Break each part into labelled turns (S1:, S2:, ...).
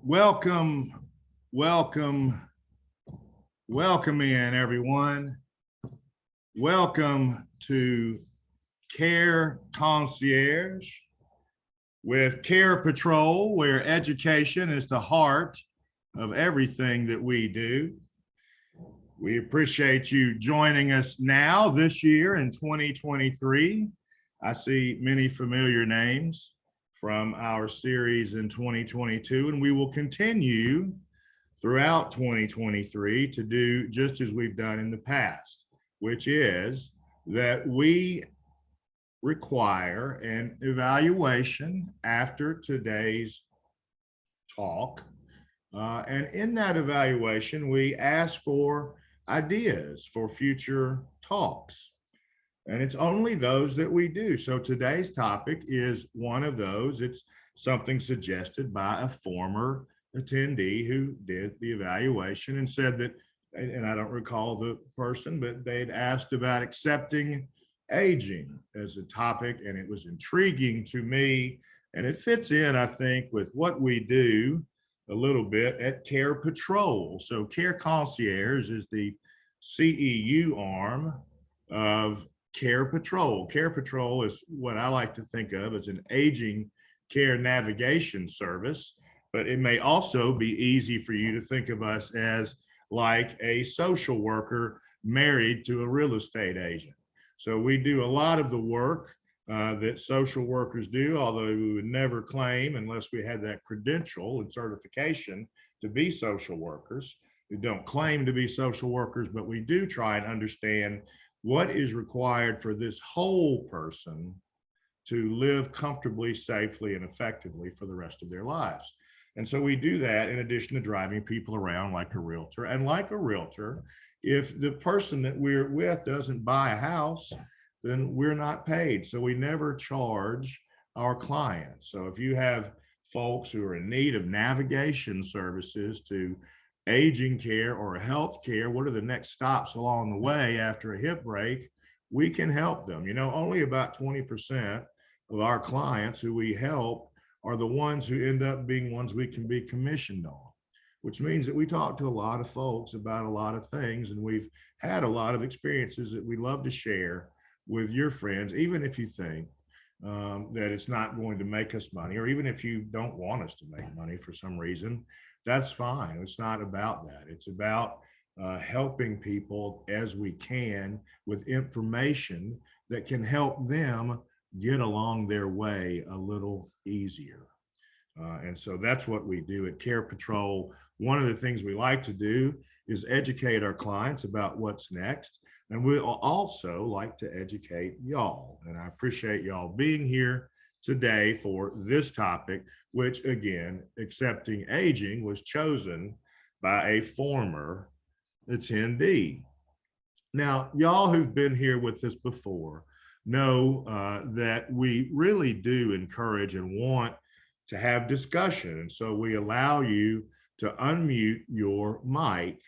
S1: Welcome, welcome, welcome in everyone. Welcome to Care Concierge with Carepatrol, where education is the heart of everything that we do. We appreciate you joining us now this year in 2023. I see many familiar names from our series in 2022, and we will continue throughout 2023 to do just as we've done in the past, which is that we require an evaluation after today's talk. And in that evaluation, we ask for ideas for future talks. And it's only those that we do. So today's topic is one of those. It's something suggested by a former attendee who did the evaluation and said that, and I don't recall the person, but they'd asked about accepting aging as a topic, and it was intriguing to me. And it fits in, I think, with what we do a little bit at Carepatrol. So Care Concierge is the CEU arm of Carepatrol. Carepatrol is what I like to think of as an aging care navigation service, but it may also be easy for you to think of us as like a social worker married to a real estate agent. So we do a lot of the work that social workers do, although we would never claim, unless we had that credential and certification, to be social workers. We don't claim to be social workers, but we do try and understand what is required for this whole person to live comfortably, safely, and effectively for the rest of their lives. And so we do that in addition to driving people around like a realtor. And like a realtor, if the person that we're with doesn't buy a house, then we're not paid. So we never charge our clients. So if you have folks who are in need of navigation services to aging care or health care, what are the next stops along the way after a hip break, we can help them. You know, only about 20% of our clients who we help are the ones who end up being ones we can be commissioned on, which means that we talk to a lot of folks about a lot of things, and we've had a lot of experiences that we love to share with your friends, even if you think that it's not going to make us money, or even if you don't want us to make money for some reason, that's fine. It's not about that. It's about helping people as we can with information that can help them get along their way a little easier. And so that's what we do at Carepatrol. One of the things we like to do is educate our clients about what's next. And we also like to educate y'all. And I appreciate y'all being here today for this topic, which again, accepting aging was chosen by a former attendee. Now, y'all who've been here with us before know that we really do encourage and want to have discussion. And so we allow you to unmute your mic,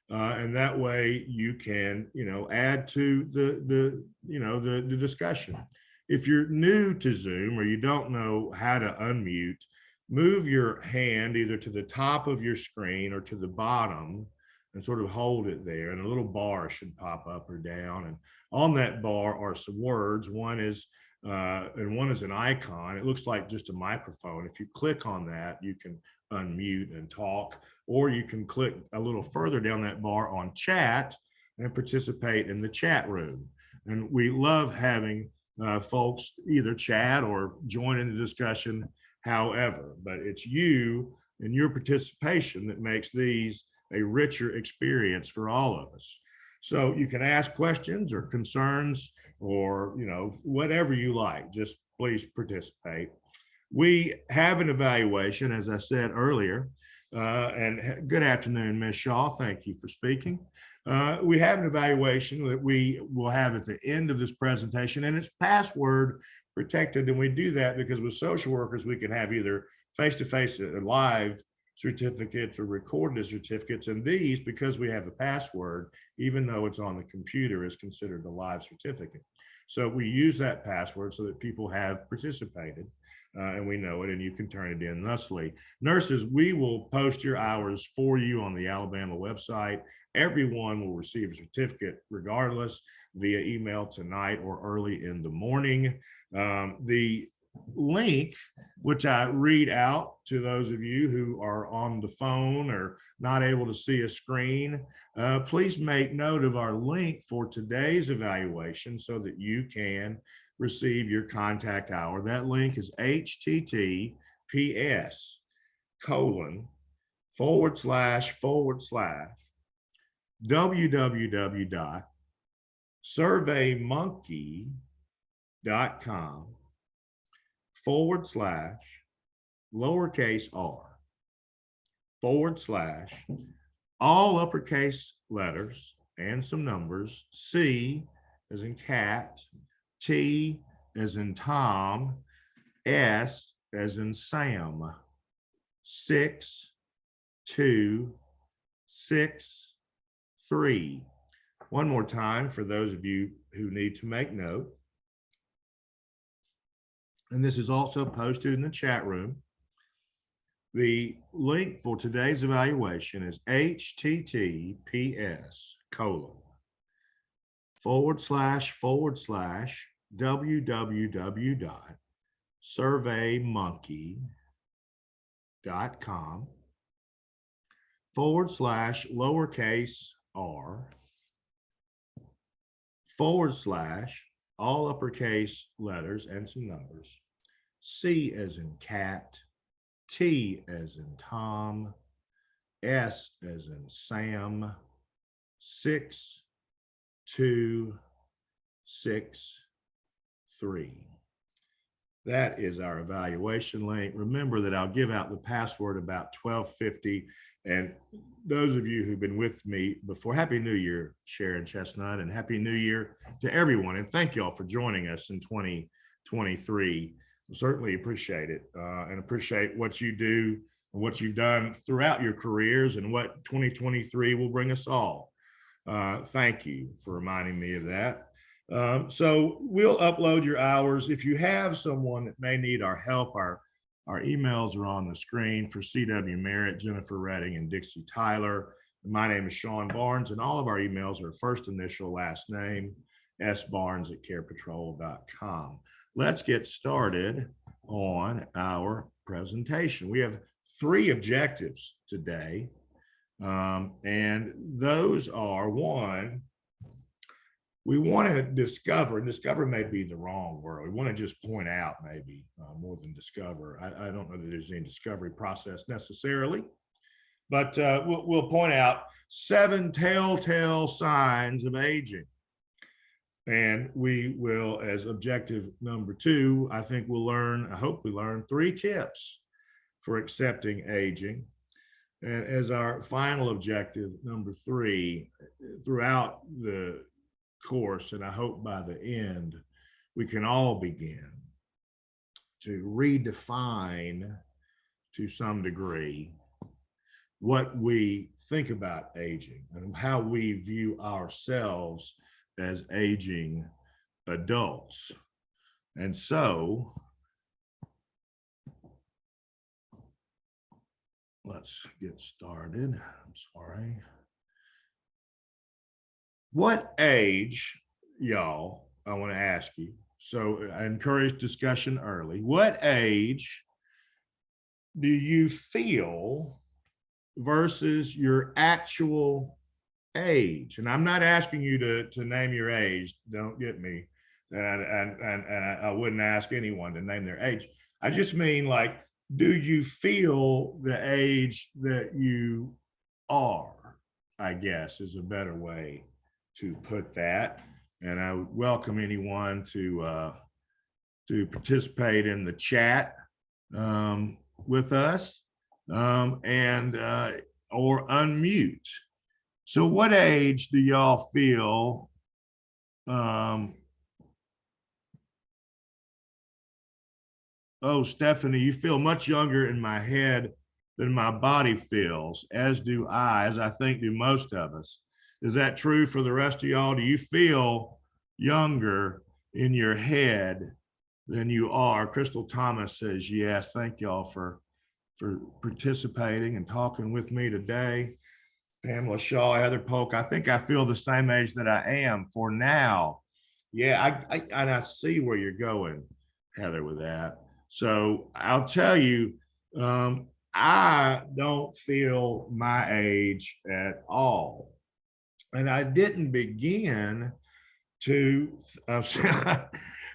S1: and that way you can, add to the discussion. If you're new to Zoom or you don't know how to unmute, move your hand either to the top of your screen or to the bottom and sort of hold it there, and a little bar should pop up or down. And on that bar are some words. One is an icon. It looks like just a microphone. If you click on that, you can unmute and talk, or you can click a little further down that bar on chat and participate in the chat room. And we love having folks either chat or join in the discussion, however, but it's you and your participation that makes these a richer experience for all of us. So you can ask questions or concerns or, whatever you like, just please participate. We have an evaluation, as I said earlier, and good afternoon, Ms. Shaw. Thank you for speaking. We have an evaluation that we will have at the end of this presentation, and it's password protected. And we do that because with social workers, we can have either face-to-face or live certificates or recorded certificates. And these, because we have the password, even though it's on the computer, is considered a live certificate. So we use that password so that people have participated and we know it, and you can turn it in thusly. Nurses, we will post your hours for you on the Alabama website. Everyone will receive a certificate regardless via email tonight or early in the morning. The link, which I read out to those of you who are on the phone or not able to see a screen, please make note of our link for today's evaluation so that you can receive your contact hour. That link is https://www.surveymonkey.com/all uppercase letters and some numbers, C as in cat, T as in Tom, S as in Sam, 6263. One more time for those of you who need to make note. And this is also posted in the chat room. The link for today's evaluation is https://www.surveymonkey.com/lowercase r/all uppercase letters and some numbers, C as in cat, T as in Tom, S as in Sam, 6263. That is our evaluation link. Remember that I'll give out the password about 12:50. And those of you who've been with me before, Happy New Year, Sharon Chestnut, and Happy New Year to everyone. And thank you all for joining us in 2023. Certainly appreciate it and appreciate what you do and what you've done throughout your careers and what 2023 will bring us all. Thank you for reminding me of that. So we'll upload your hours. If you have someone that may need our help, our emails are on the screen for C.W. Merritt, Jennifer Redding, and Dixie Tyler. My name is Sean Barnes, and all of our emails are first initial, last name, sbarnes@carepatrol.com. Let's get started on our presentation. We have 3 objectives today, and those are: 1, we want to discover, and discover may be the wrong word. We want to just point out maybe more than discover. I don't know that there's any discovery process necessarily, but we'll point out 7 telltale signs of aging. And we will, as objective number 2, I think we'll learn, I hope we learn 3 tips for accepting aging. And as our final objective, number 3, throughout the course, and I hope by the end, we can all begin to redefine to some degree what we think about aging and how we view ourselves as aging adults. And so let's get started. I'm sorry. What age, y'all, I want to ask you. So I encourage discussion early. What age do you feel versus your actual age? And I'm not asking you to name your age. Don't get me. And I wouldn't ask anyone to name their age. I just mean, like, do you feel the age that you are, I guess, is a better way to put that. And I would welcome anyone to participate in the chat with us or unmute. So what age do y'all feel oh, Stephanie, you feel much younger in my head than my body feels, as do I, as I think do most of us. Is that true for the rest of y'all? Do you feel younger in your head than you are. Crystal Thomas says yes. Thank y'all for participating and talking with me today. Pamela Shaw, Heather Polk, I think I feel the same age that I am for now. Yeah, and I see where you're going, Heather, with that. So I'll tell you, I don't feel my age at all. And I didn't begin to,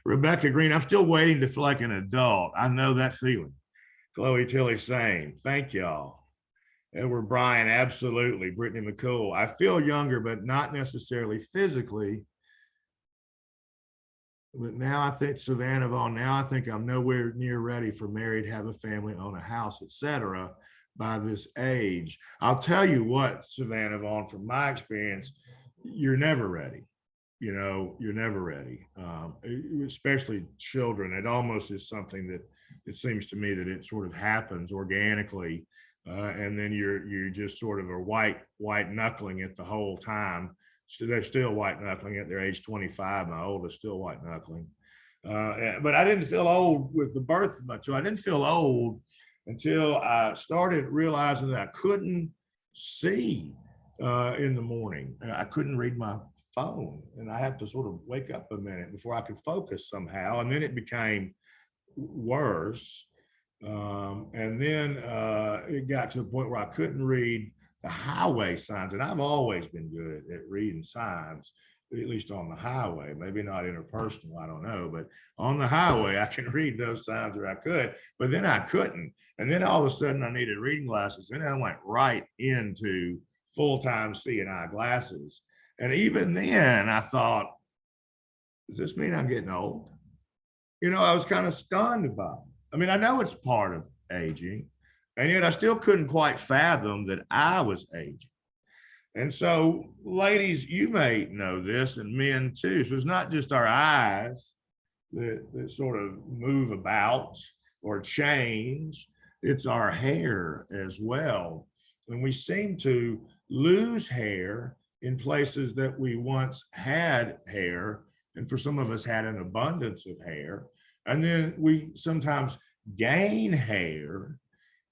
S1: Rebecca Green, I'm still waiting to feel like an adult. I know that feeling. Chloe Tilly, same. Thank y'all. Edward Bryan, absolutely. Brittany McCool, I feel younger, but not necessarily physically. But now I think Savannah Vaughn, now I think I'm nowhere near ready for married, have a family, own a house, etc. by this age. I'll tell you what, Savannah Vaughn, from my experience, you're never ready. You're never ready, especially children. It almost is something that it seems to me that it sort of happens organically. And then you're just sort of a white knuckling it the whole time. So they're still white knuckling at their age 25. My oldest still white knuckling. But I didn't feel old with the birth much. So I didn't feel old until I started realizing that I couldn't see in the morning. I couldn't read my phone, and I have to sort of wake up a minute before I could focus somehow. And then it became worse. And then it got to the point where I couldn't read the highway signs. And I've always been good at reading signs, at least on the highway, maybe not interpersonal, I don't know, but on the highway, I can read those signs where I could, but then I couldn't. And then all of a sudden I needed reading glasses. And I went right into full-time C&I glasses. And even then I thought, does this mean I'm getting old? I was kind of stunned by it. I mean, I know it's part of aging, and yet I still couldn't quite fathom that I was aging. And so, ladies, you may know this, and men too. So it's not just our eyes that sort of move about or change, it's our hair as well. And we seem to lose hair in places that we once had hair, and for some of us had an abundance of hair. And then we sometimes gain hair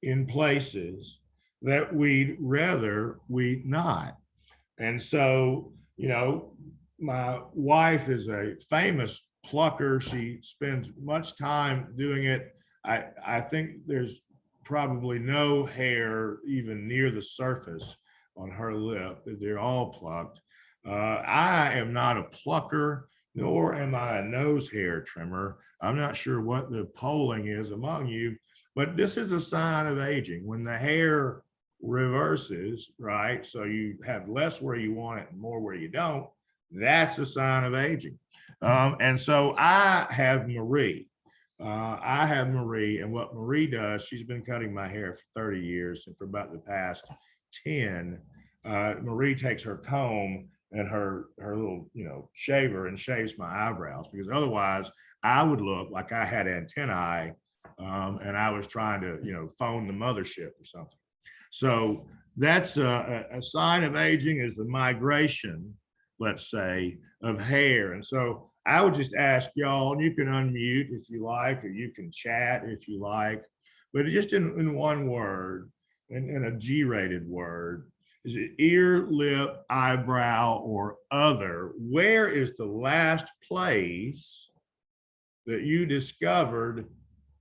S1: in places that we'd rather we not. And so, my wife is a famous plucker. She spends much time doing it. I think there's probably no hair even near the surface on her lip. They're all plucked. I am not a plucker, nor am I a nose hair trimmer. I'm not sure what the polling is among you, but this is a sign of aging. When the hair reverses, right? So you have less where you want it and more where you don't. That's a sign of aging. And so I have Marie. And what Marie does, she's been cutting my hair for 30 years, and for about the past 10, Marie takes her comb and her little shaver and shaves my eyebrows, because otherwise I would look like I had antennae and I was trying to phone the mothership or something. So that's a sign of aging, is the migration, let's say, of hair. And so I would just ask y'all, and you can unmute if you like, or you can chat if you like, but just in one word, in a G-rated word, is it ear, lip, eyebrow, or other? Where is the last place that you discovered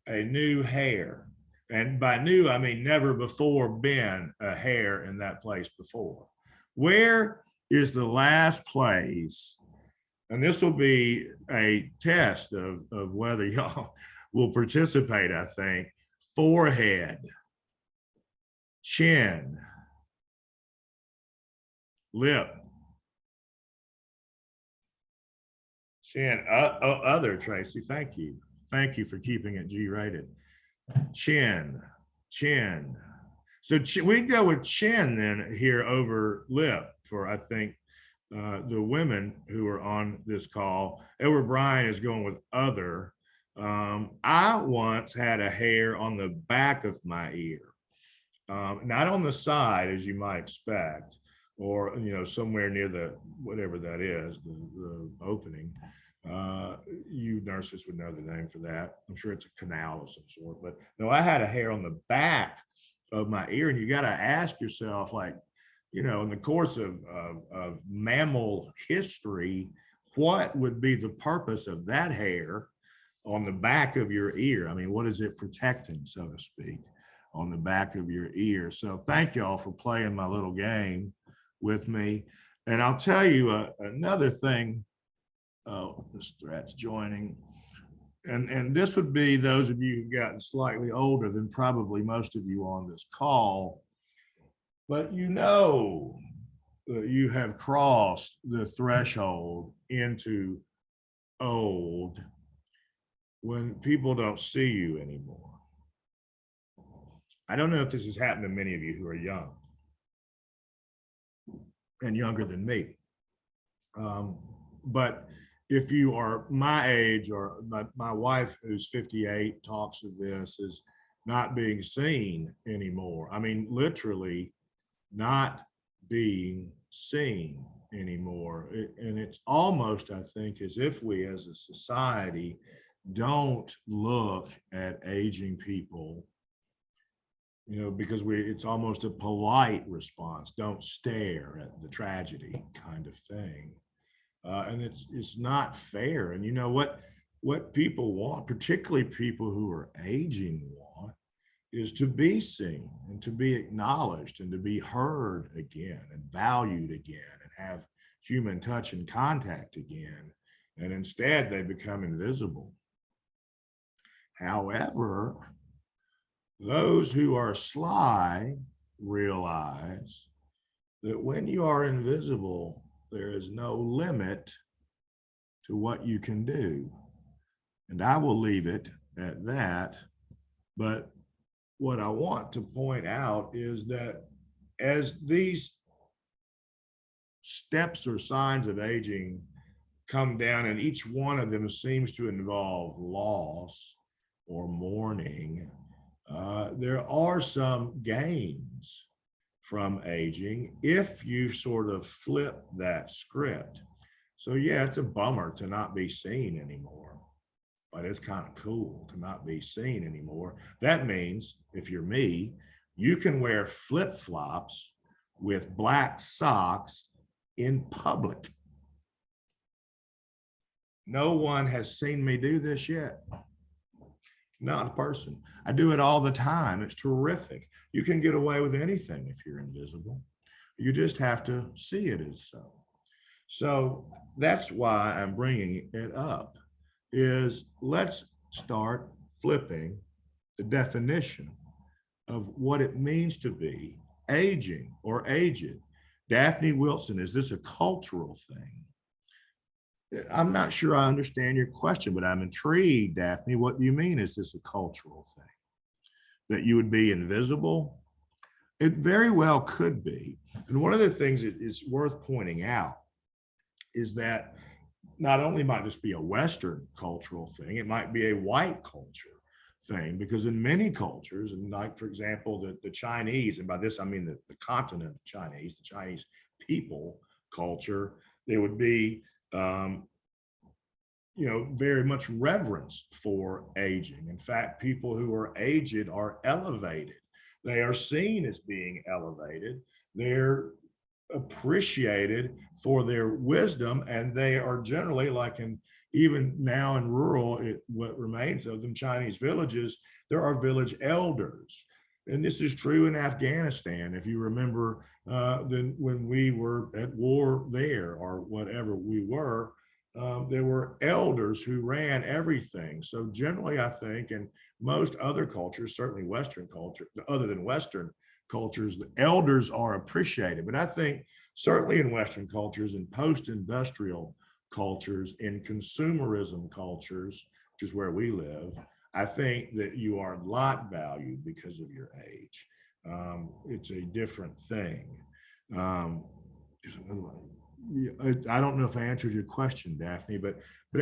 S1: a new hair? And by new, I mean never before been a hair in that place before. Where is the last place? And this will be a test of whether y'all will participate, I think. Forehead, chin, lip, chin, other, Tracy, thank you. Thank you for keeping it G-rated. Chin. So we can go with chin then here over lip for, I think, the women who are on this call. Edward Bryan is going with other. I once had a hair on the back of my ear, not on the side as you might expect, or somewhere near the whatever that is, the opening. You nurses would know the name for that. I'm sure it's a canal of some sort. But no, I had a hair on the back of my ear, and you got to ask yourself, like, in the course of mammal history, what would be the purpose of that hair on the back of your ear? I mean, what is it protecting, so to speak, on the back of your ear? So thank y'all for playing my little game with me. And I'll tell you another thing. Oh, this threat's joining. And this would be those of you who've gotten slightly older than probably most of you on this call, but that you have crossed the threshold into old when people don't see you anymore. I don't know if this has happened to many of you who are young and younger than me. But if you are my age, or my wife, who's 58, talks of this as not being seen anymore. I mean, literally not being seen anymore. And it's almost, I think, as if we as a society don't look at aging people, because it's almost a polite response. Don't stare at the tragedy kind of thing. And it's not fair. And what people want, particularly people who are aging, want is to be seen and to be acknowledged and to be heard again and valued again and have human touch and contact again. And instead, they become invisible. However, those who are sly realize that when you are invisible, there is no limit to what you can do. And I will leave it at that. But what I want to point out is that as these steps or signs of aging come down, and each one of them seems to involve loss or mourning, there are some gains from aging if you sort of flip that script. So yeah, it's a bummer to not be seen anymore, but it's kind of cool to not be seen anymore. That means if you're me, you can wear flip-flops with black socks in public. No one has seen me do this yet. Not a person. I do it all the time. It's terrific. You can get away with anything if you're invisible. You just have to see it as so. So that's why I'm bringing it up, is let's start flipping the definition of what it means to be aging or aged. Daphne Wilson, is this a cultural thing? I'm not sure I understand your question, but I'm intrigued, Daphne. What do you mean? Is this a cultural thing? That you would be invisible? It very well could be. And one of the things that is worth pointing out is that not only might this be a Western cultural thing, it might be a white culture thing, because in many cultures, and like, for example, the Chinese, and by this I mean the continent of Chinese, the Chinese people culture, there would be very much reverence for aging. In fact, people who are aged are elevated. They are seen as being elevated. They're appreciated for their wisdom, and they are generally, like even now in rural, what remains of them Chinese villages, there are village elders. And this is true in Afghanistan. If you remember, then when we were at war there, or whatever we were, there were elders who ran everything. So generally, I think in most other cultures, certainly Western culture, other than Western cultures, the elders are appreciated. But I think certainly in Western cultures, in post-industrial cultures, in consumerism cultures, which is where we live, I think that you are not valued because of your age. It's a different thing. I don't know if I answered your question, Daphne, but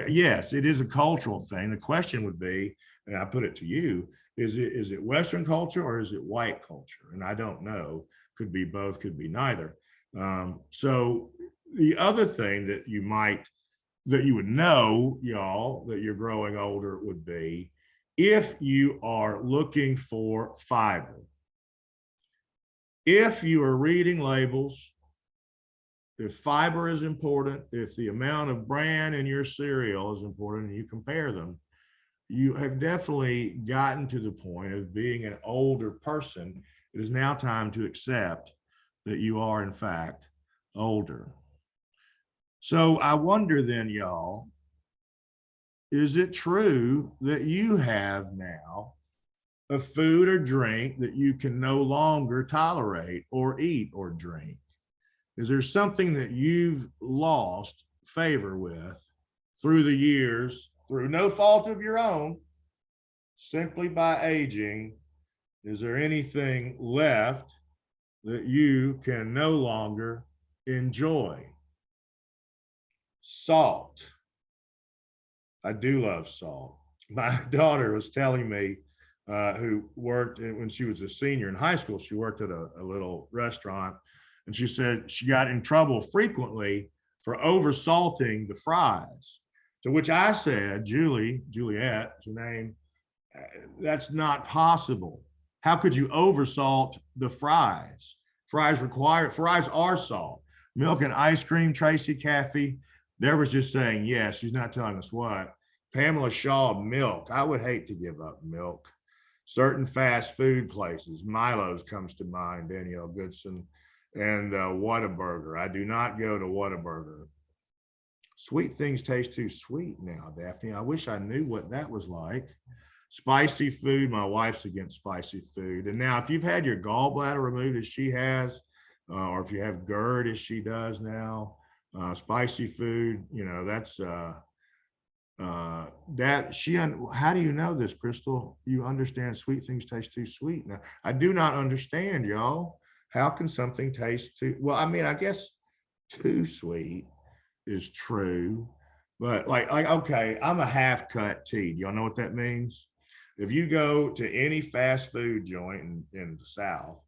S1: yes, it is a cultural thing. The question would be, and I put it to you, is it Western culture or is it white culture? And I don't know. Could be both, could be neither. So the other thing that you might that you would know, y'all, that you're growing older would be if you are looking for fiber. If you are reading labels, if fiber is important, if the amount of bran in your cereal is important and you compare them, you have definitely gotten to the point of being an older person. It is now time to accept that you are, in fact, older. So I wonder then, y'all, is it true that you have now a food or drink that you can no longer tolerate or eat or drink? Is there something that you've lost favor with through the years, through no fault of your own, simply by aging? Is there anything left that you can no longer enjoy? Salt. I do love salt. My daughter was telling me, who worked when she was a senior in high school, she worked at a little restaurant, and she said she got in trouble frequently for oversalting the fries. To which I said, Juliet, is her name, that's not possible. How could you oversalt the fries? Fries are salt. Milk and ice cream, Tracy Caffey, there was just saying yes. She's not telling us what. Pamela Shaw, milk. I would hate to give up milk. Certain fast food places, Milo's comes to mind, Danielle Goodson, and Whataburger. I do not go to Whataburger. Sweet things taste too sweet now, Daphne. I wish I knew what that was like. Spicy food, my wife's against spicy food. And now, if you've had your gallbladder removed as she has, or if you have GERD as she does now, spicy food, you know, that's that she, how do you know this, Crystal? You understand sweet things taste too sweet. Now, I do not understand, y'all. How can something taste too, well, I mean, I guess too sweet is true, but like, okay, I'm a half cut tea. Do y'all know what that means? If you go to any fast food joint in the South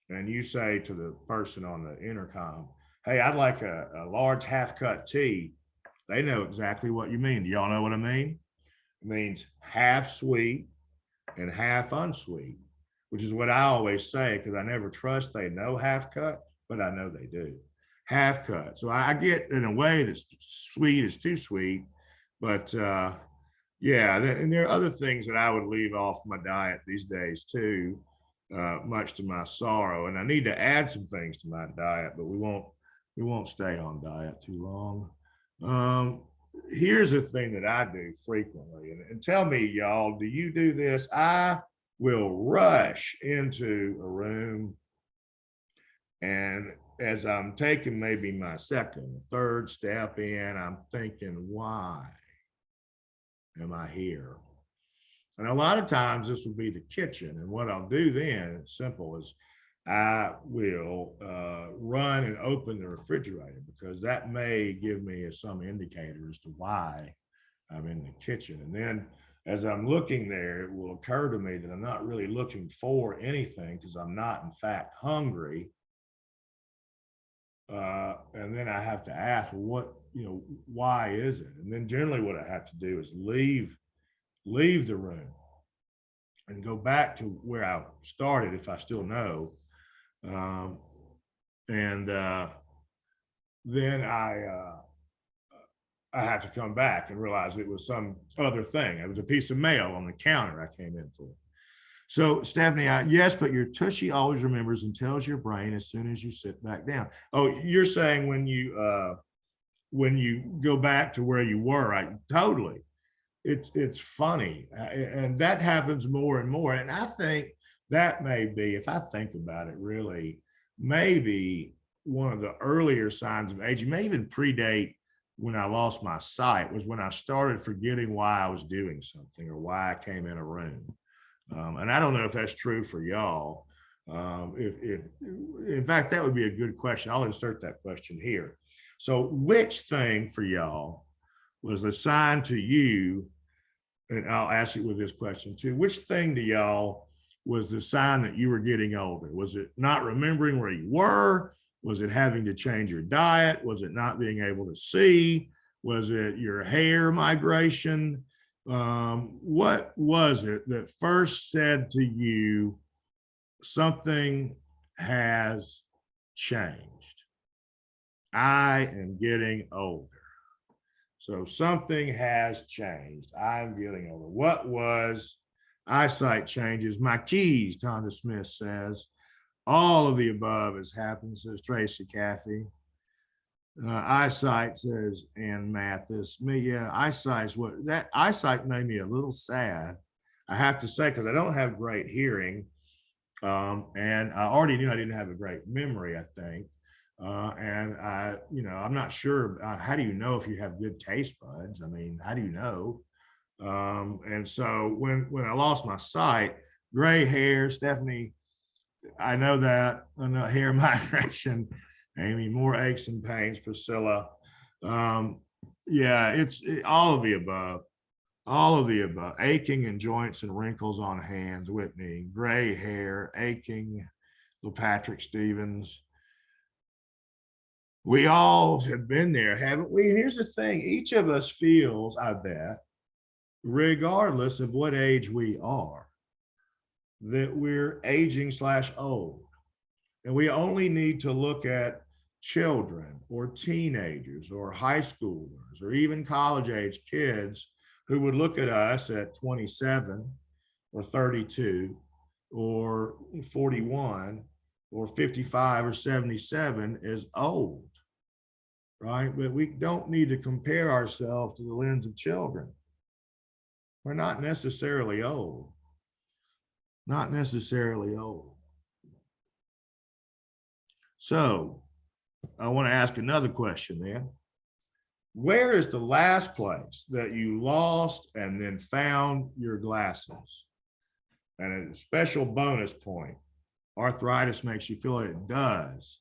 S1: and you say to the person on the intercom, hey, I'd like a large half cut tea, they know exactly what you mean. Do y'all know what I mean? It means half sweet and half unsweet, which is what I always say, because I never trust they know half cut, but I know they do. Half cut. So I get in a way that sweet is too sweet, but yeah, and there are other things that I would leave off my diet these days too, much to my sorrow. And I need to add some things to my diet, but we won't stay on diet too long. Here's a thing that I do frequently, and tell me, y'all, do you do this? I will rush into a room, and as I'm taking maybe my second, third step in, I'm thinking, why am I here? And a lot of times this will be the kitchen. And what I'll do then, it's simple, is I will run and open the refrigerator, because that may give me some indicator as to why I'm in the kitchen. And then as I'm looking there, it will occur to me that I'm not really looking for anything, because I'm not, in fact, hungry. And then I have to ask, well, what, why is it? And then generally what I have to do is leave the room and go back to where I started, if I still know. And then I have to come back and realize it was some other thing. It was a piece of mail on the counter I came in for. So Stephanie, yes, but your tushy always remembers and tells your brain as soon as you sit back down. Oh, you're saying when you go back to where you were, right? Totally. It's funny, and that happens more and more. And I think that may be, if I think about it, really, maybe one of the earlier signs of aging, may even predate when I lost my sight, was when I started forgetting why I was doing something or why I came in a room. And I don't know if that's true for y'all. If in fact, that would be a good question. I'll insert that question here. So which thing for y'all was a sign to you, and I'll ask it with this question too, which thing to y'all was the sign that you were getting older? Was it not remembering where you were? Was it having to change your diet? Was it not being able to see? Was it your hair migration? What was it that first said to you, something has changed? I am getting older. So something has changed. I'm getting older. What was eyesight changes? My keys, Tonda Smith says. All of the above has happened, says Tracy Caffey. Eyesight, says Ann Mathis. Me, yeah, eyesight's what that eyesight made me a little sad. I have to say, because I don't have great hearing. And I already knew I didn't have a great memory, I think. And I'm not sure. How do you know if you have good taste buds? I mean, how do you know? And so when I lost my sight, gray hair, Stephanie, I know that. I know hair migration, Amy, more aches and pains, Priscilla. Yeah, all of the above. All of the above. Aching in joints and wrinkles on hands, Whitney. Gray hair, aching, Patrick Stevens. We all have been there, haven't we? And here's the thing, each of us feels, I bet, regardless of what age we are, that we're aging / old. And we only need to look at children or teenagers or high schoolers or even college age kids who would look at us at 27 or 32 or 41 or 55 or 77 as old, right? But we don't need to compare ourselves to the lens of children. We're not necessarily old. Not necessarily old. So I want to ask another question then. Where is the last place that you lost and then found your glasses? And a special bonus point, arthritis makes you feel it does.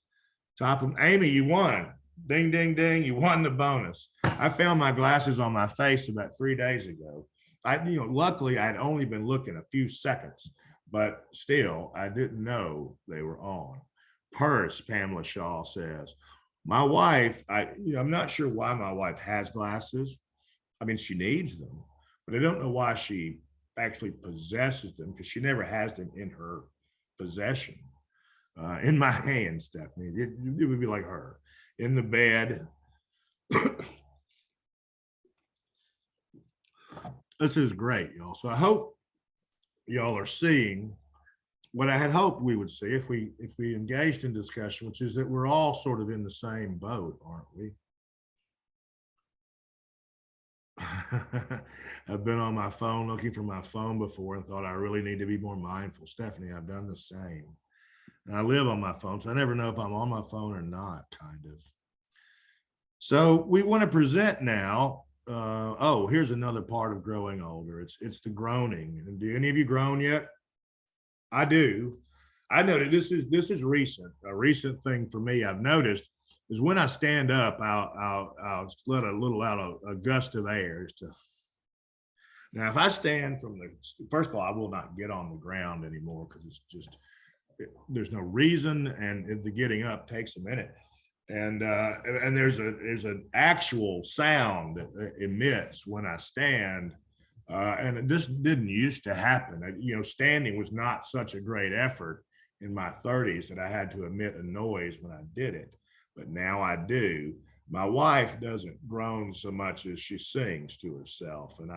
S1: Top of Amy, you won. Ding, ding, ding, you won the bonus. I found my glasses on my face about 3 days ago. Luckily I'd only been looking a few seconds, but still I didn't know they were on. Purse, Pamela Shaw says. My wife, I'm not sure why my wife has glasses. I mean, she needs them, but I don't know why she actually possesses them, because she never has them in her possession. In my hand, Stephanie, it would be like her in the bed. This is great, y'all. So I hope y'all are seeing what I had hoped we would see if we engaged in discussion, which is that we're all sort of in the same boat, aren't we? I've been on my phone looking for my phone before and thought I really need to be more mindful. Stephanie, I've done the same. And I live on my phone, so I never know if I'm on my phone or not, kind of. So we want to present now. Here's another part of growing older. It's the groaning. And do any of you groan yet? I do. I noted this is recent. A recent thing for me I've noticed is when I stand up, I'll let a little out a gust of air. Now, if I stand first of all, I will not get on the ground anymore because it's just, there's no reason, and the getting up takes a minute. And there's an actual sound that emits when I stand. And this didn't used to happen. Standing was not such a great effort in my 30s that I had to emit a noise when I did it. But now I do. My wife doesn't groan so much as she sings to herself. And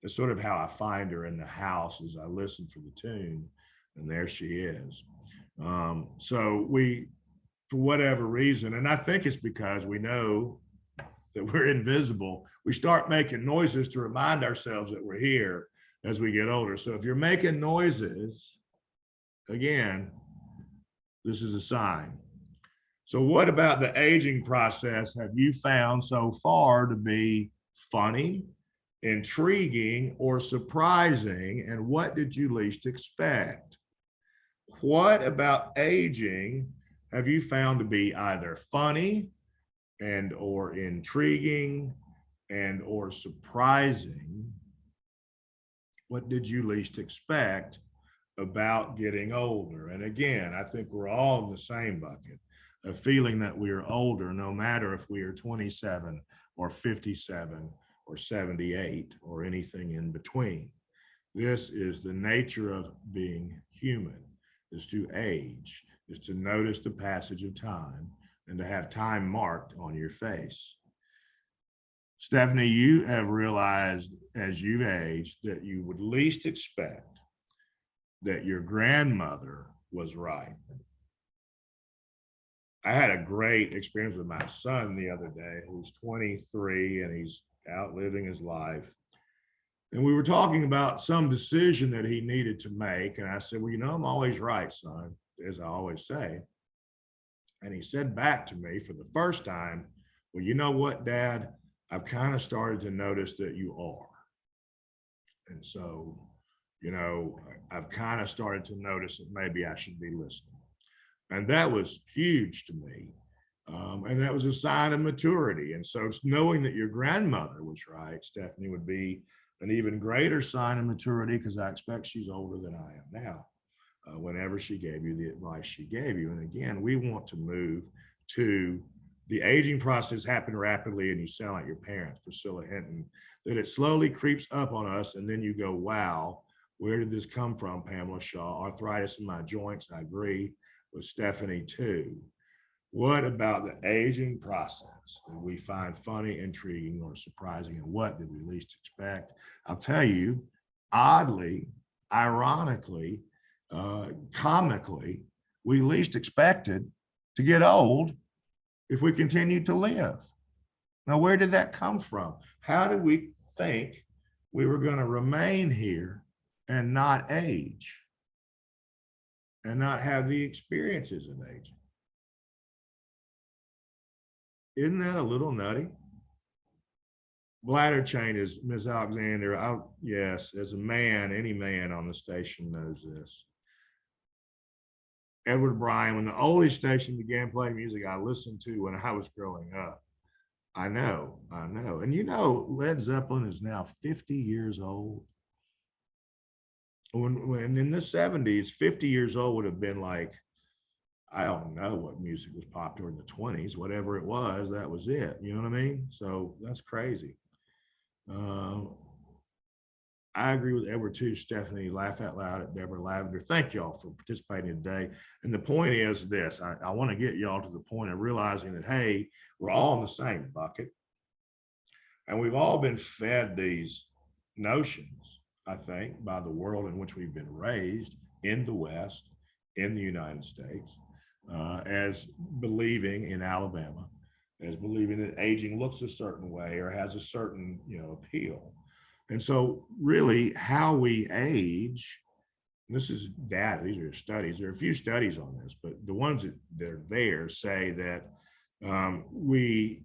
S1: it's sort of how I find her in the house as I listen for the tune. And there she is. So we, for whatever reason, and I think it's because we know that we're invisible, we start making noises to remind ourselves that we're here as we get older. So if you're making noises, again, this is a sign. So what about the aging process have you found so far to be funny, intriguing, or surprising? And what did you least expect? What about aging have you found to be either funny and or intriguing and or surprising? What did you least expect about getting older? And again, I think we're all in the same bucket. a feeling that we are older, no matter if we are 27 or 57 or 78 or anything in between. This is the nature of being human, is to age, is to notice the passage of time and to have time marked on your face. Stephanie, you have realized as you've aged that you would least expect that your grandmother was right. I had a great experience with my son the other day, who's 23 and he's out living his life. And we were talking about some decision that he needed to make. And I said, well, you know, I'm always right, son, as I always say. And he said back to me for the first time, well, you know what, Dad? I've kind of started to notice that you are. And so, you know, I've kind of started to notice that maybe I should be listening. And that was huge to me. And that was a sign of maturity. And so knowing that your grandmother was right, Stephanie, would be an even greater sign of maturity, because I expect she's older than I am now, whenever she gave you the advice she gave you. And again, we want to move to the aging process happen rapidly, and you sound like your parents, Priscilla Hinton, that it slowly creeps up on us. And then you go, wow, where did this come from, Pamela Shaw? Arthritis in my joints, I agree with Stephanie too. What about the aging process that we find funny, intriguing, or surprising, and what did we least expect? I'll tell you, oddly, ironically, comically, we least expected to get old if we continued to live. Now, where did that come from? How did we think we were going to remain here and not age and not have the experiences of aging? Isn't that a little nutty? Bladder chain is Ms. Alexander. Yes, as a man, any man on the station knows this. Edward Bryan, when the oldies station began playing music I listened to when I was growing up. I know. And you know, Led Zeppelin is now 50 years old. When in the 70s, 50 years old would have been like, I don't know what music was popular in the 20s, whatever it was, that was it. You know what I mean? So that's crazy. I agree with Edward too, Stephanie. Laugh out loud at Deborah Lavender. Thank y'all for participating today. And the point is this, I want to get y'all to the point of realizing that, hey, we're all in the same bucket. And we've all been fed these notions, I think, by the world in which we've been raised in the West, in the United States, as believing in Alabama, as believing that aging looks a certain way or has a certain, appeal. And so really how we age, this is data, these are studies, there are a few studies on this, but the ones that are there say that we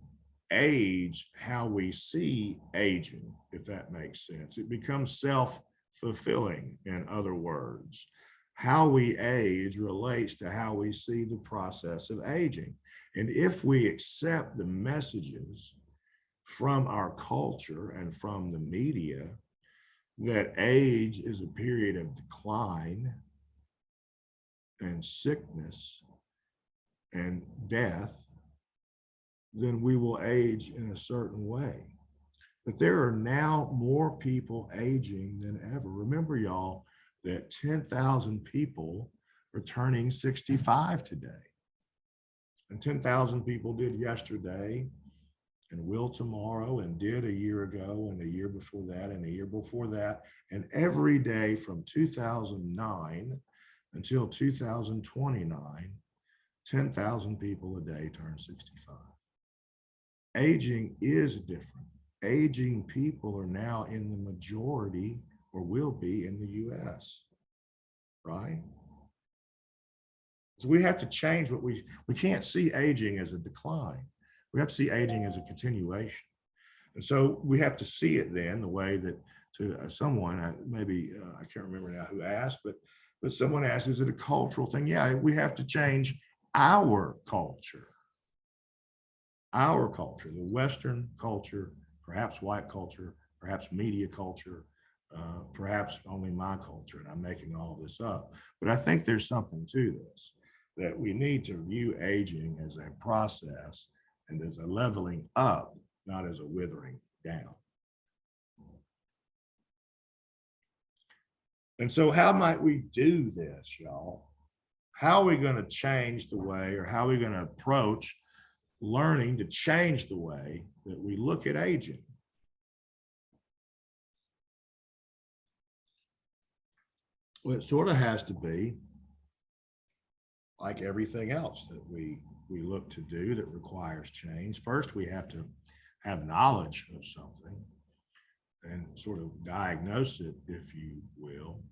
S1: age how we see aging, if that makes sense. It becomes self-fulfilling, in other words. How we age relates to how we see the process of aging. And if we accept the messages from our culture and from the media that age is a period of decline and sickness and death, then we will age in a certain way. But there are now more people aging than ever. Remember, y'all, that 10,000 people are turning 65 today. And 10,000 people did yesterday and will tomorrow and did a year ago and a year before that and a year before that. And every day from 2009 until 2029, 10,000 people a day turn 65. Aging is different. Aging people are now in the majority or will be in the US, right? So we have to change what we can't see aging as a decline. We have to see aging as a continuation. And so we have to see it then the way that to someone, I can't remember now who asked, but someone asked, is it a cultural thing? Yeah, we have to change our culture, the Western culture, perhaps white culture, perhaps media culture, perhaps only my culture, and I'm making all this up. But I think there's something to this. that we need to view aging as a process and as a leveling up, not as a withering down. And so how might we do this, y'all? How are we going to change the way, or how are we going to approach learning to change the way that we look at aging? Well, it sort of has to be like everything else that we look to do that requires change. First, we have to have knowledge of something and sort of diagnose it, if you will.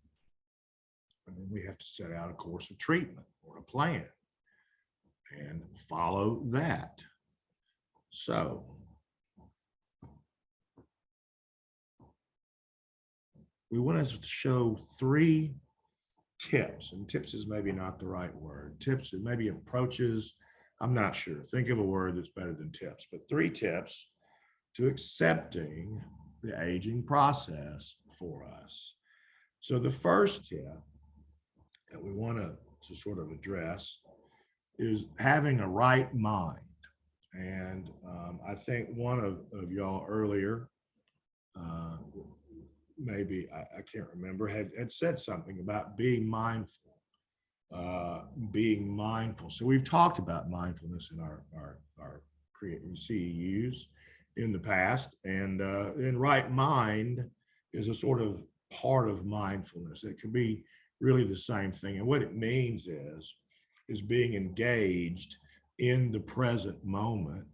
S1: And then we have to set out a course of treatment or a plan and follow that. So we want to show 3 tips, and tips is maybe not the right word. Tips and maybe approaches. I'm not sure. Think of a word that's better than tips, but 3 tips to accepting the aging process for us. So the first tip that we want to sort of address is having a right mind. And I think one of y'all earlier, maybe I can't remember, had said something about being mindful. Being mindful. So we've talked about mindfulness in our CEUs in the past, and right mind is a sort of part of mindfulness. It can be really the same thing. And what it means is being engaged in the present moment,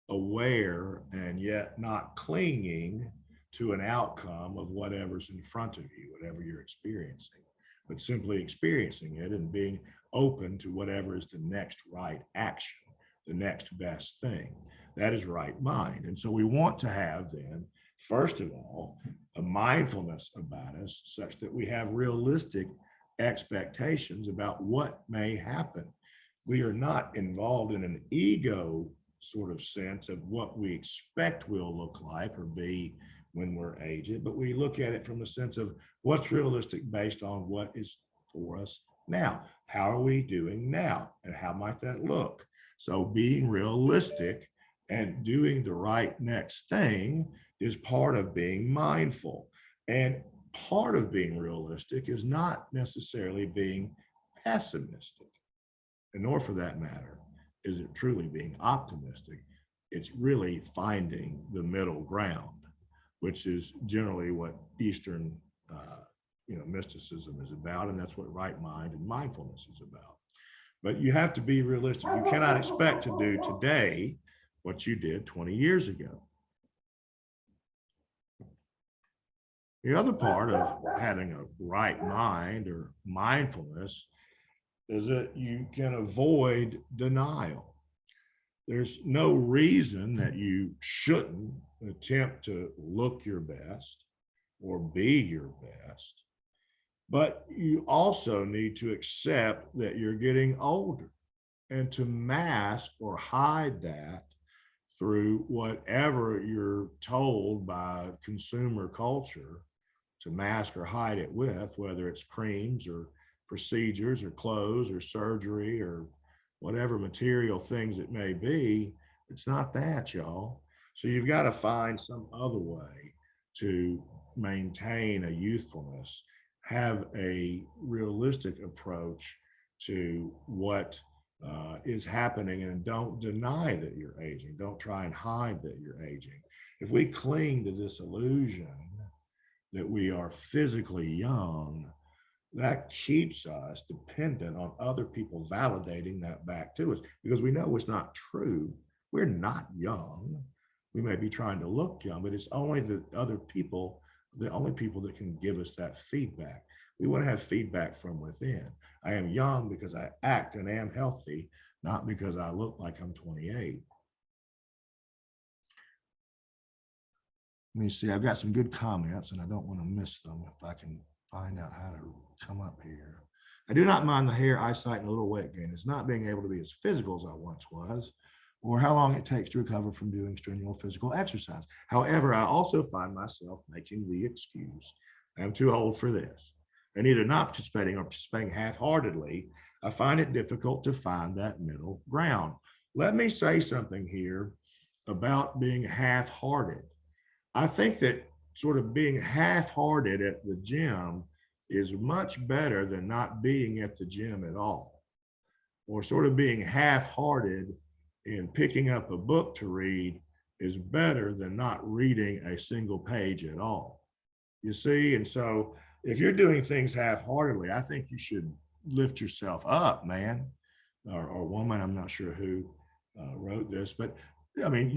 S1: aware and yet not clinging to an outcome of whatever's in front of you, whatever you're experiencing, but simply experiencing it and being open to whatever is the next right action, the next best thing. That is right mind. And so we want to have then, first of all, a mindfulness about us such that we have realistic expectations about what may happen. We are not involved in an ego sort of sense of what we expect will look like or be when we're aged, but we look at it from the sense of what's realistic based on what is for us now. How are we doing now? And how might that look? So being realistic and doing the right next thing is part of being mindful. And part of being realistic is not necessarily being pessimistic, and nor for that matter is it truly being optimistic. It's really finding the middle ground, which is generally what Eastern mysticism is about, and that's what right mind and mindfulness is about. But you have to be realistic. You cannot expect to do today what you did 20 years ago. The other part of having a right mind or mindfulness is that you can avoid denial. There's no reason that you shouldn't attempt to look your best or be your best, but you also need to accept that you're getting older and to mask or hide that through whatever you're told by consumer culture to mask or hide it with, whether it's creams or procedures or clothes or surgery or whatever material things it may be. It's not that, y'all. So you've got to find some other way to maintain a youthfulness, have a realistic approach to what is happening, and don't deny that you're aging. Don't try and hide that you're aging. If we cling to this illusion that we are physically young, that keeps us dependent on other people validating that back to us, because we know it's not true. We're not young. We may be trying to look young, but it's only the other people, the only people that can give us that feedback. We want to have feedback from within. I am young because I act and am healthy, not because I look like I'm 28. Let me see, I've got some good comments and I don't want to miss them if I can find out how to come up here. I do not mind the hair, eyesight, and a little weight gain. It's not being able to be as physical as I once was, or how long it takes to recover from doing strenuous physical exercise. However, I also find myself making the excuse, I'm too old for this, and either not participating or participating half-heartedly I find it difficult to find that middle ground. Let me say something here about being half-hearted. I think that sort of being half-hearted at the gym is much better than not being at the gym at all, or sort of being half-hearted in picking up a book to read is better than not reading a single page at all. You see? And so if you're doing things half-heartedly, I think you should lift yourself up, man, or woman. I'm not sure who wrote this, but I mean,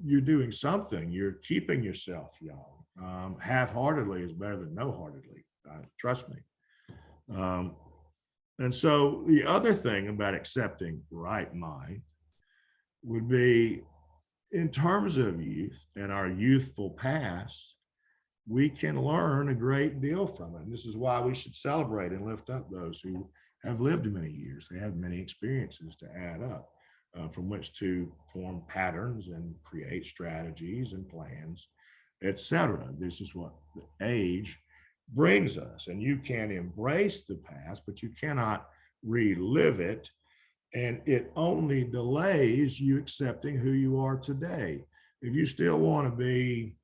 S1: you're doing something. You're keeping yourself young. Half-heartedly is better than no-heartedly. Trust me. And so the other thing about accepting right mind would be, in terms of youth and our youthful past, we can learn a great deal from it. And this is why we should celebrate and lift up those who have lived many years. They have many experiences to add up from which to form patterns and create strategies and plans, etc. This is what the age brings us. And you can embrace the past, but you cannot relive it. And it only delays you accepting who you are today. If you still want to be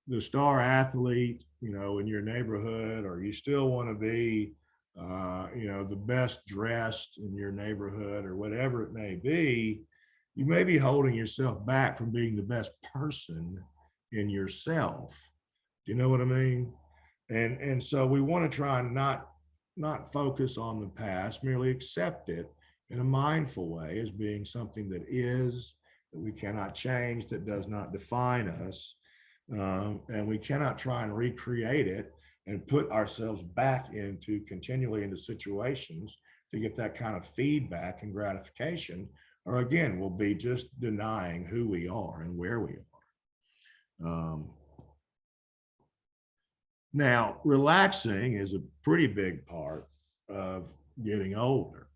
S1: the star athlete, in your neighborhood, or you still want to be, the best dressed in your neighborhood, or whatever it may be, you may be holding yourself back from being the best person in yourself. Do you know what I mean? And so we want to try and not focus on the past, merely accept it in a mindful way as being something that is, that we cannot change, that does not define us. And we cannot try and recreate it and put ourselves back continually into situations to get that kind of feedback and gratification, or again, we'll be just denying who we are and where we are. Now, relaxing is a pretty big part of getting older.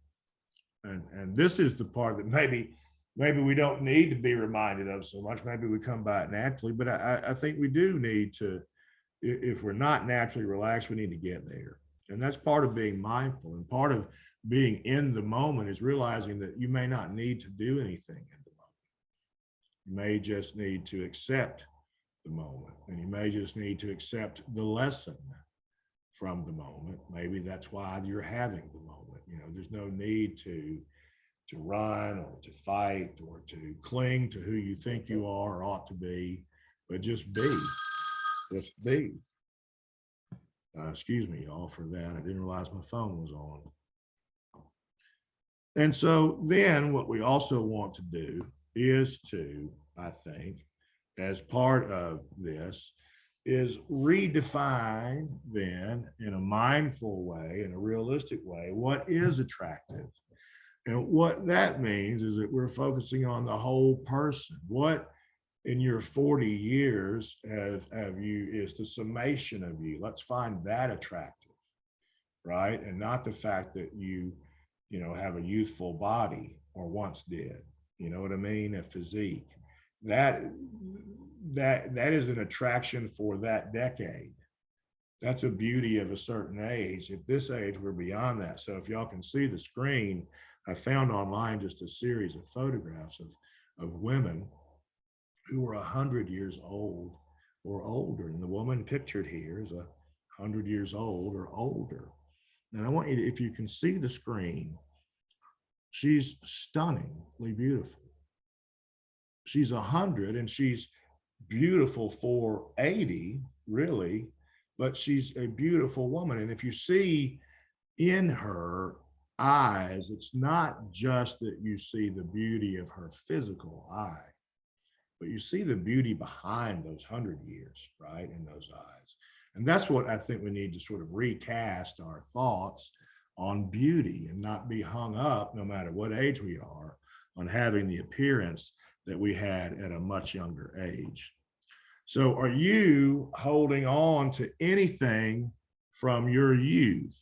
S1: And this is the part that maybe we don't need to be reminded of so much. Maybe we come by it naturally, but I think we do need to, if we're not naturally relaxed, we need to get there. And that's part of being mindful. And part of being in the moment is realizing that you may not need to do anything in the moment. You may just need to accept the moment, and you may just need to accept the lesson from the moment. Maybe that's why you're having the moment. There's no need to run or to fight or to cling to who you think you are or ought to be, but just be. Just be. Excuse me, y'all, for that. I didn't realize my phone was on. And so then what we also want to do is to, I think, as part of this, is redefine then in a mindful way, in a realistic way, what is attractive. And what that means is that we're focusing on the whole person. What in your 40 years have you is the summation of you. Let's find that attractive, right? And not the fact that you have a youthful body or once did. You know what I mean? A physique. That is an attraction for that decade. That's a beauty of a certain age. At this age, we're beyond that. So if y'all can see the screen, I found online just a series of photographs of women who were 100 years old or older. And the woman pictured here is 100 years old or older. And I want you to, if you can see the screen, she's stunningly beautiful. She's 100 and she's beautiful for 80, really, but she's a beautiful woman. And if you see in her eyes, it's not just that you see the beauty of her physical eye, but you see the beauty behind those 100 years, right, in those eyes. And that's what I think we need to sort of recast our thoughts on beauty and not be hung up, no matter what age we are, on having the appearance that we had at a much younger age. So are you holding on to anything from your youth?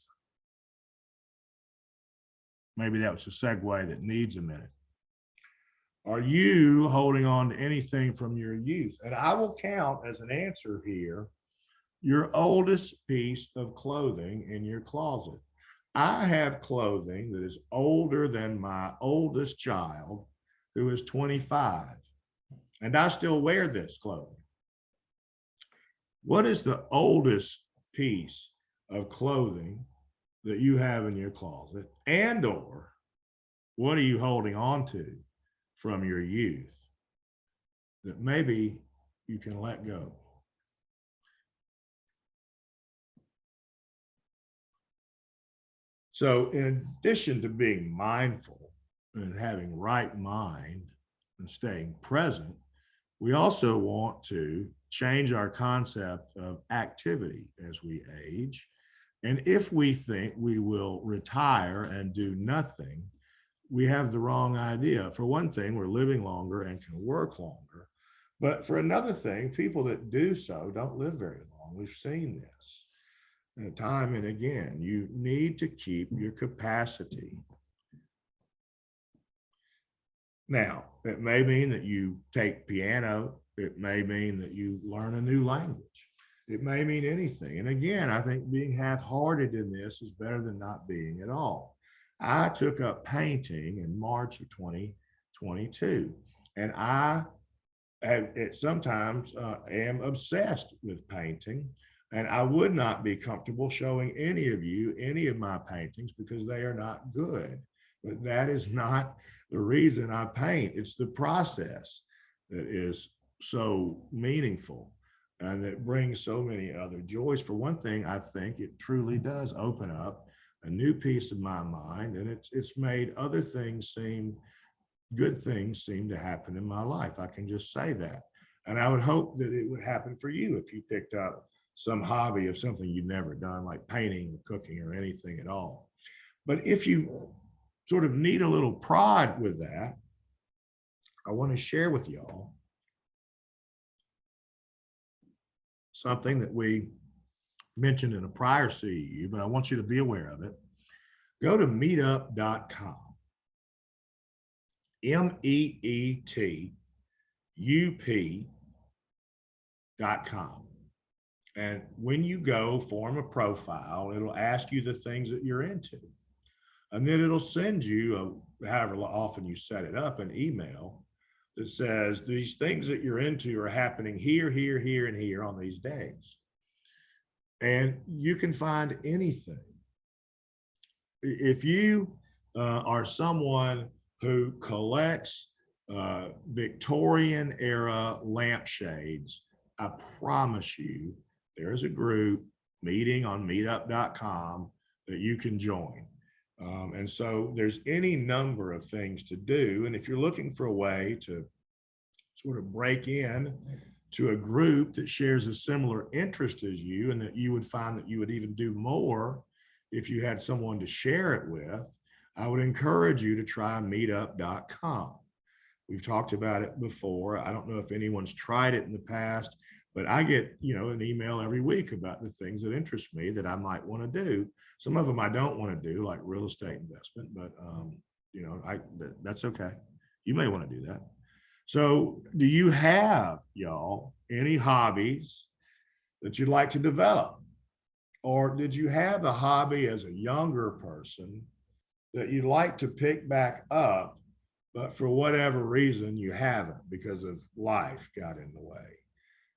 S1: Maybe that was a segue that needs a minute. Are you holding on to anything from your youth? And I will count as an answer here your oldest piece of clothing in your closet. I have clothing that is older than my oldest child, who is 25, and I still wear this clothing. What is the oldest piece of clothing that you have in your closet, and or what are you holding on to from your youth that maybe you can let go? So, in addition to being mindful and having right mind and staying present, we also want to change our concept of activity as we age. And if we think we will retire and do nothing, we have the wrong idea. For one thing, we're living longer and can work longer. But for another thing, people that do so don't live very long. We've seen this time and again. You need to keep your capacity. Now, it may mean that you take piano. It may mean that you learn a new language. It may mean anything. And again, I think being half-hearted in this is better than not being at all. I took up painting in March of 2022, and I sometimes am obsessed with painting, and I would not be comfortable showing any of you any of my paintings because they are not good. But that is not the reason I paint. It's the process that is so meaningful and that brings so many other joys. For one thing, I think it truly does open up a new piece of my mind, and it's made other things seem good things seem to happen in my life. I can just say that. And I would hope that it would happen for you if you picked up some hobby of something you've never done, like painting or cooking or anything at all. But if you sort of need a little prod with that, I want to share with y'all something that we mentioned in a prior CEU, but I want you to be aware of it. Go to meetup.com. meetup.com. And when you go form a profile, it'll ask you the things that you're into. And then it'll send you, however often you set it up, an email that says these things that you're into are happening here, here, here, and here on these days. And you can find anything. If you are someone who collects Victorian era lampshades, I promise you there's a group meeting on meetup.com that you can join. And so there's any number of things to do. And if you're looking for a way to sort of break in to a group that shares a similar interest as you, and that you would find that you would even do more if you had someone to share it with, I would encourage you to try meetup.com. We've talked about it before. I don't know if anyone's tried it in the past, but I get, an email every week about the things that interest me that I might want to do. Some of them I don't want to do, like real estate investment, but that's okay. You may want to do that. So do you have, y'all, any hobbies that you'd like to develop? Or did you have a hobby as a younger person that you'd like to pick back up, but for whatever reason you haven't because of life got in the way?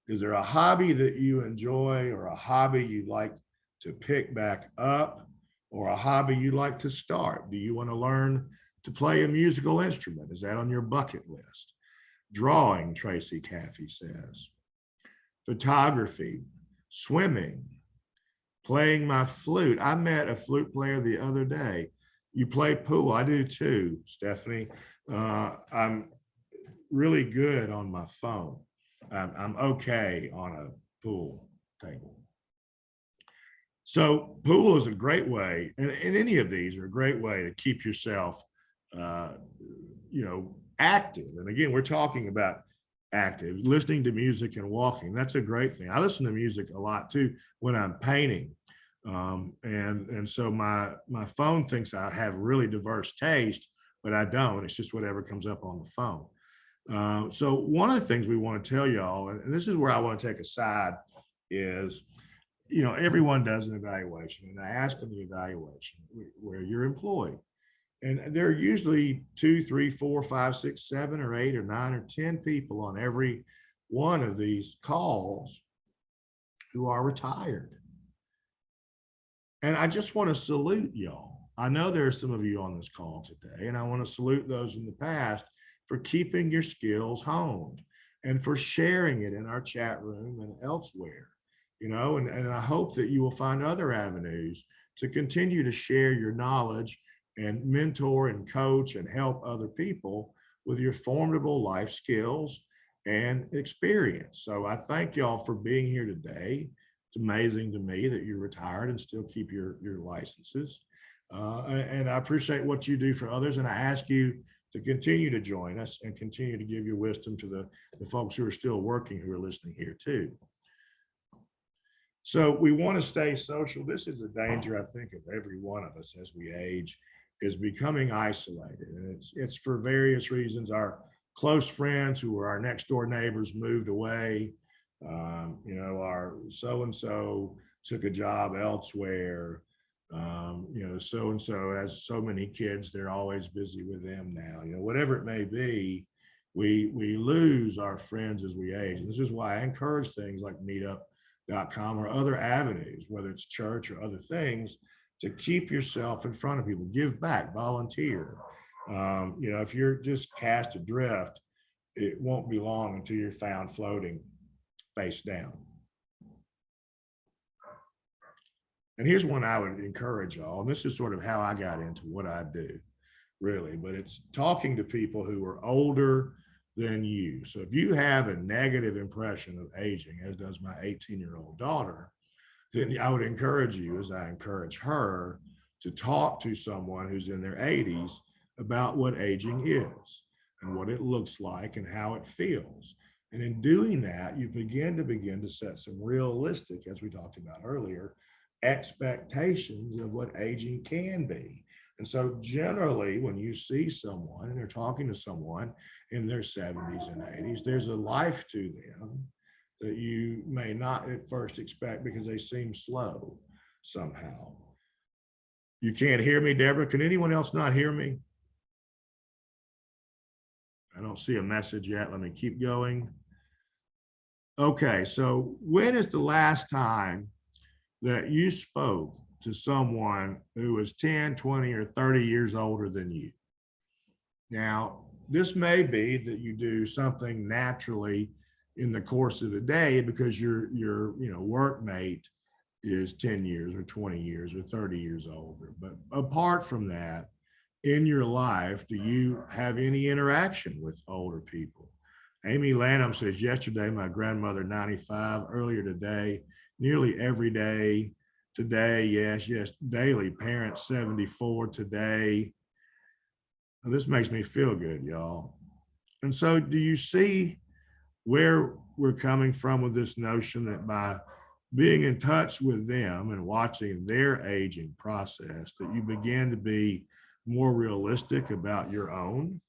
S1: Is there a hobby that you enjoy, or a hobby you'd like to pick back up, or a hobby you'd like to start? Do you want to learn to play a musical instrument? Is that on your bucket list? Drawing, Tracy Caffey says. Photography, swimming, playing my flute. I met a flute player the other day. You play pool? I do too, Stephanie. I'm really good on my phone. I'm okay on a pool table. So pool is a great way, and any of these are a great way to keep yourself, active. And again, we're talking about active, listening to music and walking. That's a great thing. I listen to music a lot too when I'm painting. And so my phone thinks I have really diverse taste, but I don't. It's just whatever comes up on the phone. So one of the things we want to tell y'all, and this is where I want to take a side, is everyone does an evaluation, and I ask them the evaluation where you're employed. And there are usually 2, 3, 4, 5, 6, 7, or 8, or 9, or 10 people on every one of these calls who are retired. And I just want to salute y'all. I know there are some of you on this call today, and I want to salute those in the past for keeping your skills honed and for sharing it in our chat room and elsewhere. And I hope that you will find other avenues to continue to share your knowledge and mentor and coach and help other people with your formidable life skills and experience. So I thank y'all for being here today. It's amazing to me that you're retired and still keep your licenses. And I appreciate what you do for others. And I ask you to continue to join us and continue to give your wisdom to the folks who are still working, who are listening here too. So we want to stay social. This is a danger, I think, of every one of us as we age, is becoming isolated. And it's for various reasons. Our close friends who were our next door neighbors moved away. Our so-and-so took a job elsewhere. So-and-so has so many kids, they're always busy with them now. Whatever it may be, we lose our friends as we age. And this is why I encourage things like meetup.com or other avenues, whether it's church or other things, to keep yourself in front of people, give back, volunteer. If you're just cast adrift, it won't be long until you're found floating face down. And here's one I would encourage y'all, and this is sort of how I got into what I do, really, but it's talking to people who are older than you. So if you have a negative impression of aging, as does my 18-year-old daughter, then I would encourage you, as I encourage her, to talk to someone who's in their 80s about what aging is and what it looks like and how it feels. And in doing that, you begin to set some realistic, as we talked about earlier, expectations of what aging can be. And so generally, when you see someone and they're talking to someone in their 70s and 80s, there's a life to them that you may not at first expect because they seem slow somehow. You can't hear me, Deborah? Can anyone else not hear me? I don't see a message yet. Let me keep going. Okay, so when is the last time that you spoke to someone who was 10, 20, or 30 years older than you? Now, this may be that you do something naturally in the course of the day because your workmate is 10 years or 20 years or 30 years older. But apart from that, in your life, do you have any interaction with older people? Amy Lanham says, yesterday, my grandmother, 95, earlier today, nearly every day. Today, yes, daily. Parents, 74 today. Now, this makes me feel good, y'all. And so do you see where we're coming from with this notion that by being in touch with them and watching their aging process, that you begin to be more realistic about your own?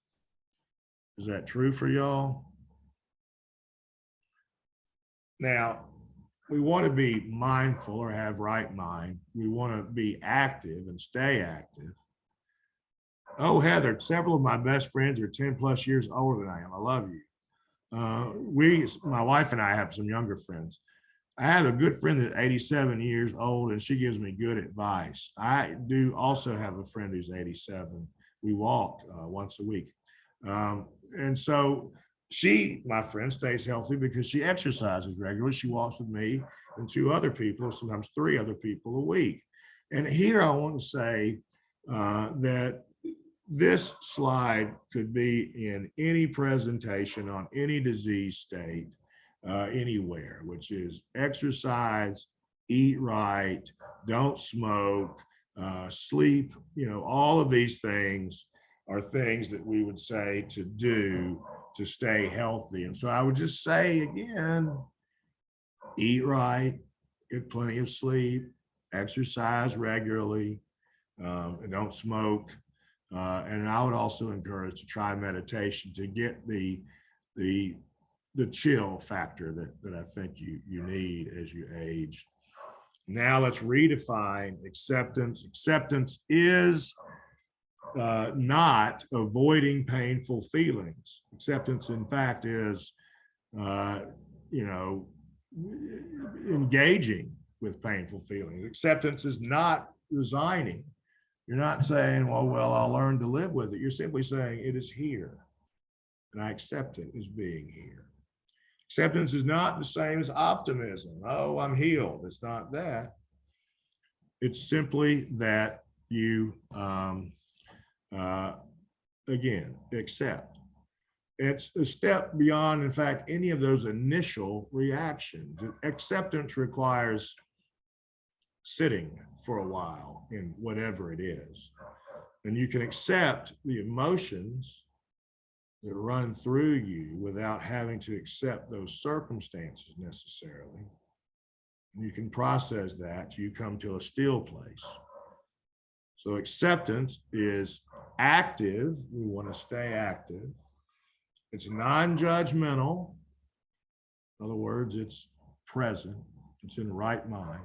S1: Is that true for y'all? Now, we want to be mindful or have right mind. We want to be active and stay active. Oh, Heather, several of my best friends are 10 plus years older than I am. I love you. My wife and I have some younger friends. I have a good friend that's 87 years old, and she gives me good advice. I do also have a friend who's 87. We walk once a week. And so my friend, stays healthy because she exercises regularly. She walks with me and 2 other people, sometimes 3 other people a week. And here I want to say that this slide could be in any presentation on any disease state anywhere, which is exercise, eat right, don't smoke, sleep. All of these things are things that we would say to do to stay healthy. And so I would just say again, eat right, get plenty of sleep, exercise regularly, and don't smoke. And I would also encourage to try meditation to get the chill factor that I think you need as you age. Now let's redefine acceptance. Acceptance is not avoiding painful feelings. Acceptance, in fact, is, you know, engaging with painful feelings. Acceptance is not resigning. You're not saying, well, I'll learn to live with it. You're simply saying it is here, and I accept it as being here. Acceptance is not the same as optimism. Oh, I'm healed. It's not that. It's simply that you, again, accept. It's a step beyond, in fact, any of those initial reactions. Acceptance requires sitting for a while in whatever it is. And you can accept the emotions that run through you without having to accept those circumstances necessarily. You can process that, you come to a still place. So acceptance is active. We want to stay active. It's non-judgmental. In other words, it's present. It's in right mind.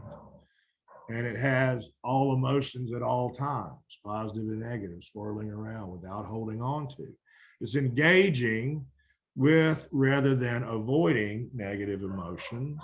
S1: And it has all emotions at all times, positive and negative, swirling around without holding on to. It's engaging with rather than avoiding negative emotions.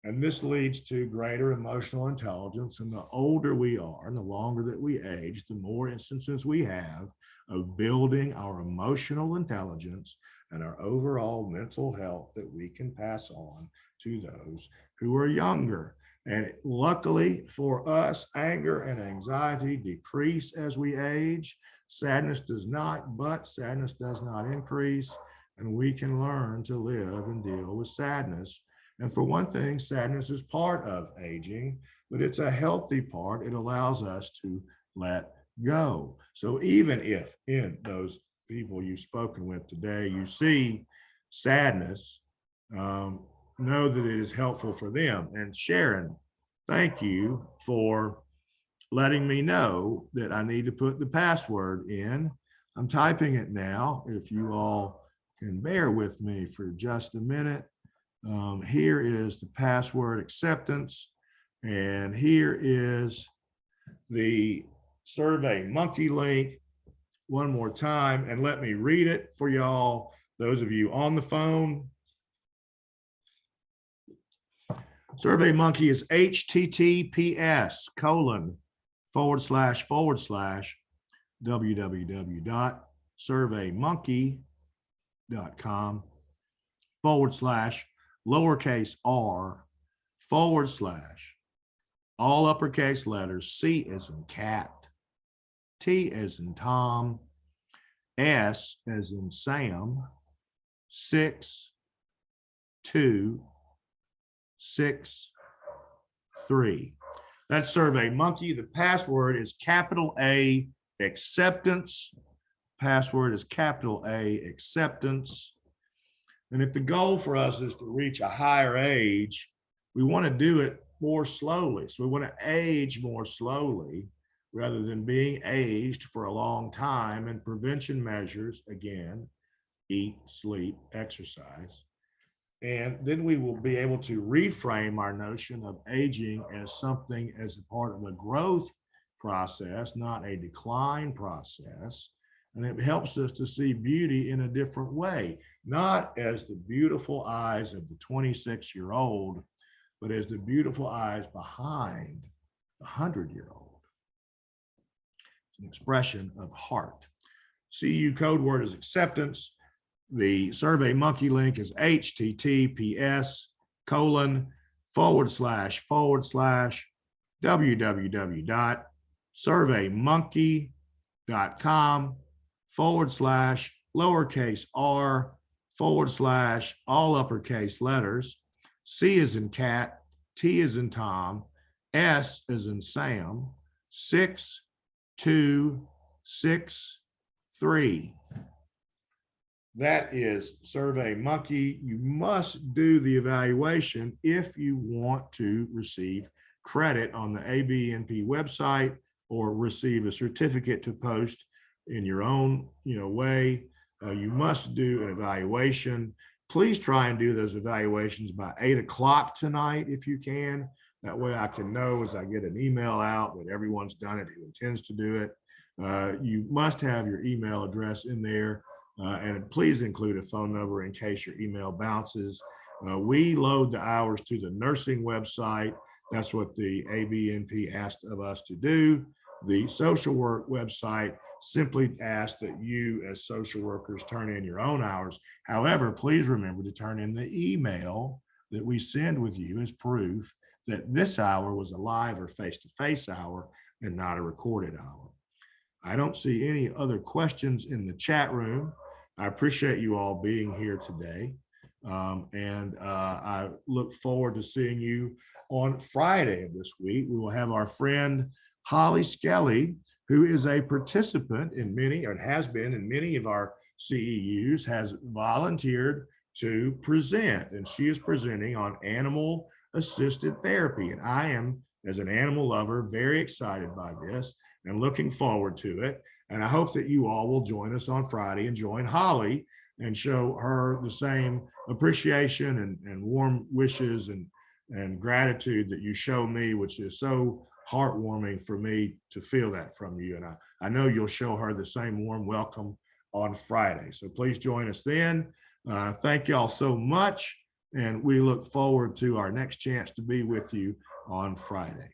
S1: And this leads to greater emotional intelligence. And the older we are and the longer that we age, the more instances we have of building our emotional intelligence and our overall mental health that we can pass on to those who are younger. And luckily for us, anger and anxiety decrease as we age. Sadness does not, but sadness does not increase. And we can learn to live and deal with sadness. And for one thing, sadness is part of aging, but it's a healthy part. It allows us to let go. So even if in those people you've spoken with today, you see sadness, know that it is helpful for them. And Sharon, thank you for letting me know that I need to put the password in. I'm typing it now. If you all can bear with me for just a minute. Here is the password acceptance, and here is the Survey Monkey link one more time, and let me read it for y'all, those of you on the phone. Survey Monkey is https://www.surveymonkey.com/r/all uppercase letters, C as in cat, T as in Tom, S as in Sam, 6263. That's Survey Monkey. The password is capital A acceptance. Password is capital A acceptance. And if the goal for us is to reach a higher age, we want to do it more slowly. So we want to age more slowly rather than being aged for a long time. And prevention measures, again, eat, sleep, exercise. And then we will be able to reframe our notion of aging as something as a part of a growth process, not a decline process. And it helps us to see beauty in a different way, not as the beautiful eyes of the 26-year-old, but as the beautiful eyes behind the 100-year-old. It's an expression of heart. CEU code word is acceptance. The Survey Monkey link is https://www.surveymonkey.com/lowercase r/all uppercase letters, C as in cat, T as in Tom, S as in Sam, 6263. That is Survey Monkey. You must do the evaluation if you want to receive credit on the ABNP website or receive a certificate to post in your own way. You must do an evaluation. Please try and do those evaluations by 8 o'clock tonight if you can. That way I can know as I get an email out that everyone's done it who intends to do it. You must have your email address in there, and please include a phone number in case your email bounces. We load the hours to the nursing website. That's what the ABNP asked of us to do. The social work website simply asks that you as social workers turn in your own hours. However, please remember to turn in the email that we send with you as proof that this hour was a live or face-to-face hour and not a recorded hour. I don't see any other questions in the chat room. I appreciate you all being here today. I look forward to seeing you on Friday of this week. We will have our friend Holly Skelly, who is a participant in many, or has been in many of our CEUs, has volunteered to present, and she is presenting on animal assisted therapy. And I am, as an animal lover, very excited by this and looking forward to it. And I hope that you all will join us on Friday and join Holly and show her the same appreciation and warm wishes and gratitude that you show me, which is so heartwarming for me to feel that from you. And I know you'll show her the same warm welcome on Friday. So please join us then. Thank y'all so much. And we look forward to our next chance to be with you on Friday.